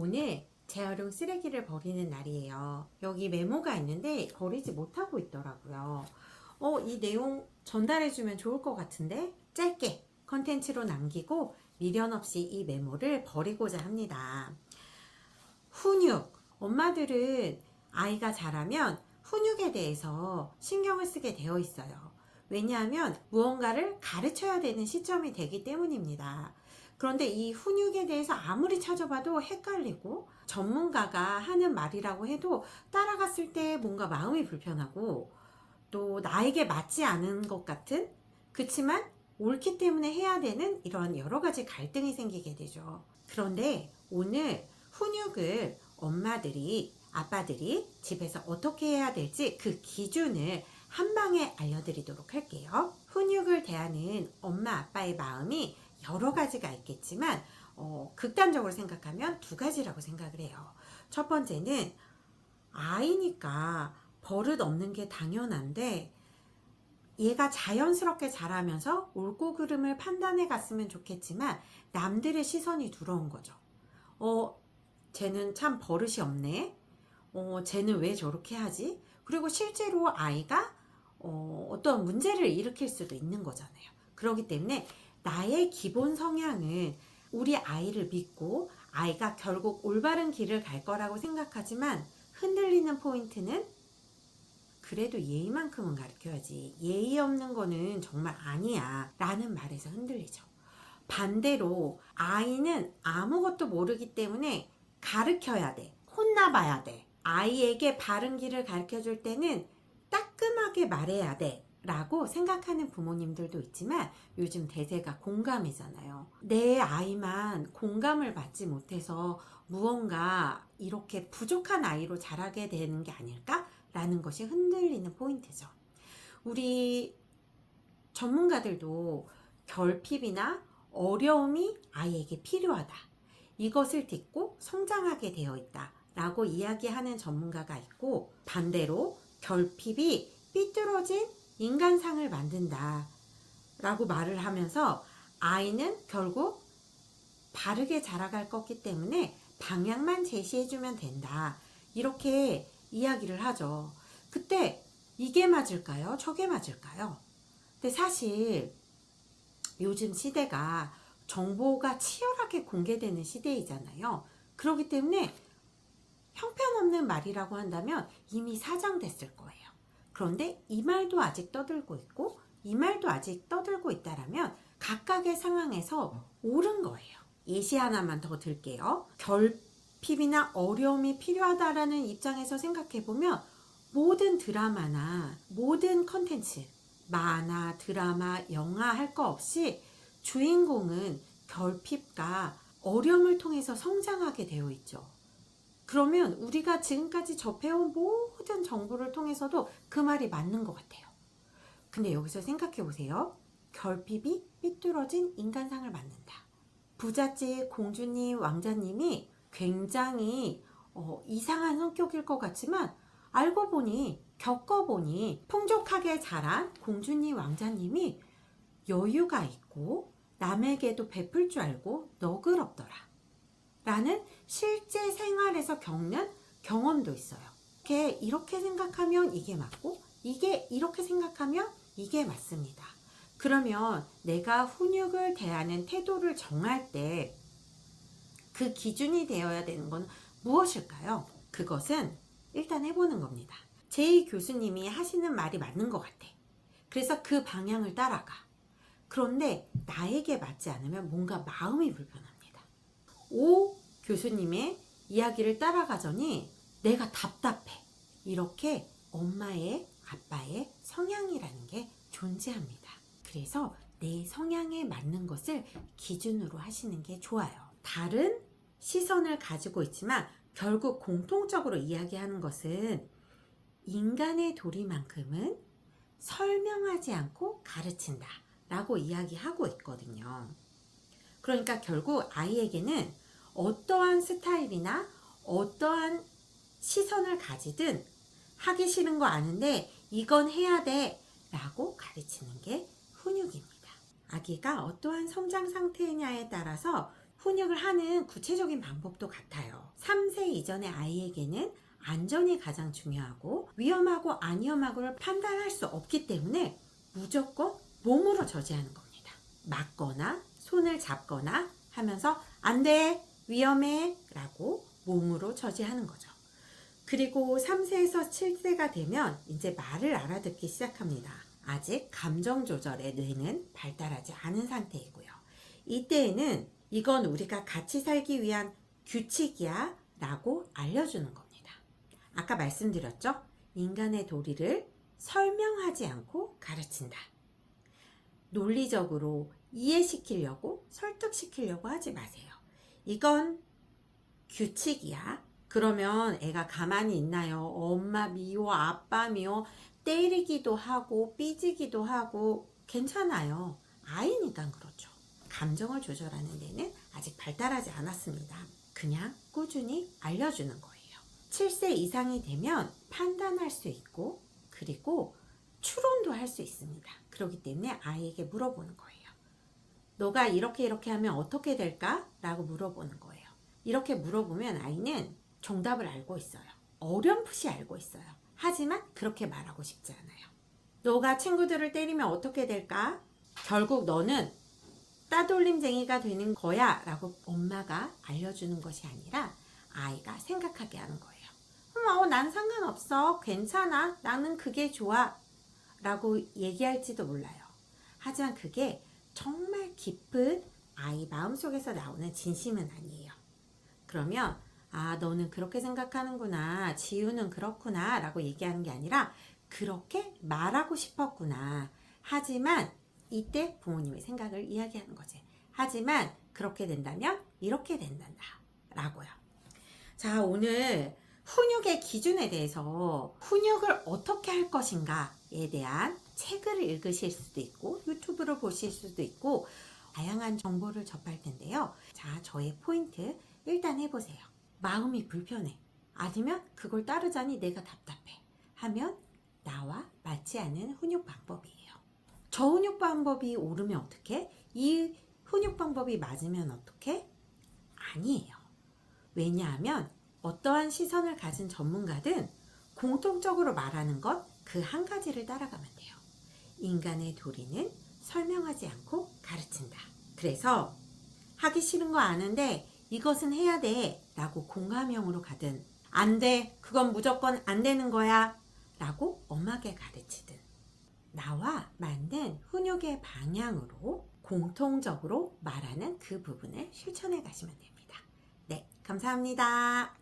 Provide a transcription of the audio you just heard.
오늘 재활용 쓰레기를 버리는 날이에요. 여기 메모가 있는데 버리지 못하고 있더라고요. 이 내용 전달해주면 좋을 것 같은데 짧게 컨텐츠로 남기고 미련 없이 이 메모를 버리고자 합니다. 훈육. 엄마들은 아이가 자라면 훈육에 대해서 신경을 쓰게 되어 있어요. 왜냐하면 무언가를 가르쳐야 되는 시점이 되기 때문입니다. 그런데 이 훈육에 대해서 아무리 찾아봐도 헷갈리고 전문가가 하는 말이라고 해도 따라갔을 때 뭔가 마음이 불편하고 또 나에게 맞지 않은 것 같은, 그치만 옳기 때문에 해야 되는 이런 여러 가지 갈등이 생기게 되죠. 그런데 오늘 훈육을 엄마들이, 아빠들이 집에서 어떻게 해야 될지 그 기준을 한 방에 알려드리도록 할게요. 훈육을 대하는 엄마 아빠의 마음이 여러 가지가 있겠지만 극단적으로 생각하면 두 가지라고 생각을 해요. 첫 번째는 아이니까 버릇 없는 게 당연한데 얘가 자연스럽게 자라면서 옳고 그름을 판단해 갔으면 좋겠지만 남들의 시선이 두려운 거죠. 쟤는 참 버릇이 없네. 쟤는 왜 저렇게 하지? 그리고 실제로 아이가 어떤 문제를 일으킬 수도 있는 거잖아요. 그렇기 때문에 나의 기본 성향은 우리 아이를 믿고 아이가 결국 올바른 길을 갈 거라고 생각하지만 흔들리는 포인트는 그래도 예의만큼은 가르쳐야지. 예의 없는 거는 정말 아니야 라는 말에서 흔들리죠. 반대로 아이는 아무것도 모르기 때문에 가르쳐야 돼. 혼나봐야 돼. 아이에게 바른 길을 가르쳐 줄 때는 따끔하게 말해야 돼 라고 생각하는 부모님들도 있지만 요즘 대세가 공감이잖아요. 내 아이만 공감을 받지 못해서 무언가 이렇게 부족한 아이로 자라게 되는 게 아닐까? 라는 것이 흔들리는 포인트죠. 우리 전문가들도 결핍이나 어려움이 아이에게 필요하다. 이것을 딛고 성장하게 되어 있다. 라고 이야기하는 전문가가 있고, 반대로 결핍이 삐뚤어진 인간상을 만든다. 라고 말을 하면서 아이는 결국 바르게 자라갈 거기 때문에 방향만 제시해주면 된다. 이렇게 이야기를 하죠. 그때 이게 맞을까요? 저게 맞을까요? 근데 사실 요즘 시대가 정보가 치열하게 공개되는 시대이잖아요. 그렇기 때문에 형편없는 말이라고 한다면 이미 사장됐을 거예요. 그런데 이 말도 아직 떠들고 있고 이 말도 아직 떠들고 있다라면 각각의 상황에서 옳은 거예요. 예시 하나만 더 들게요. 결핍이나 어려움이 필요하다라는 입장에서 생각해보면 모든 드라마나 모든 컨텐츠, 만화, 드라마, 영화 할 거 없이 주인공은 결핍과 어려움을 통해서 성장하게 되어 있죠. 그러면 우리가 지금까지 접해온 모든 정보를 통해서도 그 말이 맞는 것 같아요. 근데 여기서 생각해 보세요. 결핍이 삐뚤어진 인간상을 만든다. 부잣집 공주님, 왕자님이 굉장히 이상한 성격일 것 같지만 알고 보니, 겪어보니 풍족하게 자란 공주님, 왕자님이 여유가 있고 남에게도 베풀 줄 알고 너그럽더라 라는 실제 생활에서 겪는 경험도 있어요. 이렇게 생각하면 이게 맞고 이렇게 생각하면 이게 맞습니다. 그러면 내가 훈육을 대하는 태도를 정할 때 그 기준이 되어야 되는 건 무엇일까요? 그것은 일단 해보는 겁니다. 제이 교수님이 하시는 말이 맞는 것 같아. 그래서 그 방향을 따라가. 그런데 나에게 맞지 않으면 뭔가 마음이 불편합니다. 오 교수님의 이야기를 따라가자니 내가 답답해. 이렇게 엄마의, 아빠의 성향이라는 게 존재합니다. 그래서 내 성향에 맞는 것을 기준으로 하시는 게 좋아요. 다른 시선을 가지고 있지만 결국 공통적으로 이야기하는 것은 인간의 도리만큼은 설명하지 않고 가르친다 라고 이야기하고 있거든요. 그러니까 결국 아이에게는 어떠한 스타일이나 어떠한 시선을 가지든 하기 싫은 거 아는데 이건 해야 돼 라고 가르치는 게 훈육입니다. 아기가 어떠한 성장 상태냐에 따라서 훈육을 하는 구체적인 방법도 같아요. 3세 이전의 아이에게는 안전이 가장 중요하고 위험하고 안 위험하고를 판단할 수 없기 때문에 무조건 몸으로 저지하는 겁니다. 맞거나 손을 잡거나 하면서 안 돼, 위험해 라고 몸으로 저지하는 거죠. 그리고 3세에서 7세가 되면 이제 말을 알아듣기 시작합니다. 아직 감정 조절의 뇌는 발달하지 않은 상태이고요. 이때에는 이건 우리가 같이 살기 위한 규칙이야 라고 알려주는 겁니다. 아까 말씀드렸죠? 인간의 도리를 설명하지 않고 가르친다. 논리적으로 이해시키려고 설득시키려고 하지 마세요. 이건 규칙이야. 그러면 애가 가만히 있나요? 엄마 미워, 아빠 미워, 때리기도 하고 삐지기도 하고 괜찮아요. 아이니까 그렇죠. 감정을 조절하는 데는 아직 발달하지 않았습니다. 그냥 꾸준히 알려주는 거예요. 7세 이상이 되면 판단할 수 있고 그리고 추론도 할 수 있습니다. 그렇기 때문에 아이에게 물어보는 거예요. 너가 이렇게 하면 어떻게 될까? 라고 물어보는 거예요. 이렇게 물어보면 아이는 정답을 알고 있어요. 어렴풋이 알고 있어요. 하지만 그렇게 말하고 싶지 않아요. 너가 친구들을 때리면 어떻게 될까? 결국 너는 따돌림쟁이가 되는 거야 라고 엄마가 알려주는 것이 아니라 아이가 생각하게 하는 거예요. 난 상관없어. 괜찮아. 나는 그게 좋아. 라고 얘기할지도 몰라요. 하지만 그게 정말 깊은 아이 마음속에서 나오는 진심은 아니에요. 그러면 너는 그렇게 생각하는구나. 지우는 그렇구나. 라고 얘기하는 게 아니라 그렇게 말하고 싶었구나. 하지만 이때 부모님의 생각을 이야기하는 거지. 하지만 그렇게 된다면 이렇게 된단다. 라고요. 자, 오늘 훈육의 기준에 대해서 훈육을 어떻게 할 것인가에 대한 책을 읽으실 수도 있고 유튜브를 보실 수도 있고 다양한 정보를 접할 텐데요. 자, 저의 포인트 일단 해보세요. 마음이 불편해. 아니면 그걸 따르자니 내가 답답해. 하면 나와 맞지 않은 훈육 방법이에요. 저 훈육 방법이 옳으면 어떡해? 이 훈육 방법이 맞으면 어떡해? 아니에요. 왜냐하면 어떠한 시선을 가진 전문가든 공통적으로 말하는 것 그 한 가지를 따라가면 돼요. 인간의 도리는 설명하지 않고 가르친다. 그래서 하기 싫은 거 아는데 이것은 해야 돼 라고 공감형으로 가든 안 돼, 그건 무조건 안 되는 거야 라고 엄하게 가르치든 나와 맞는 훈육의 방향으로 공통적으로 말하는 그 부분을 실천해 가시면 됩니다. 네, 감사합니다.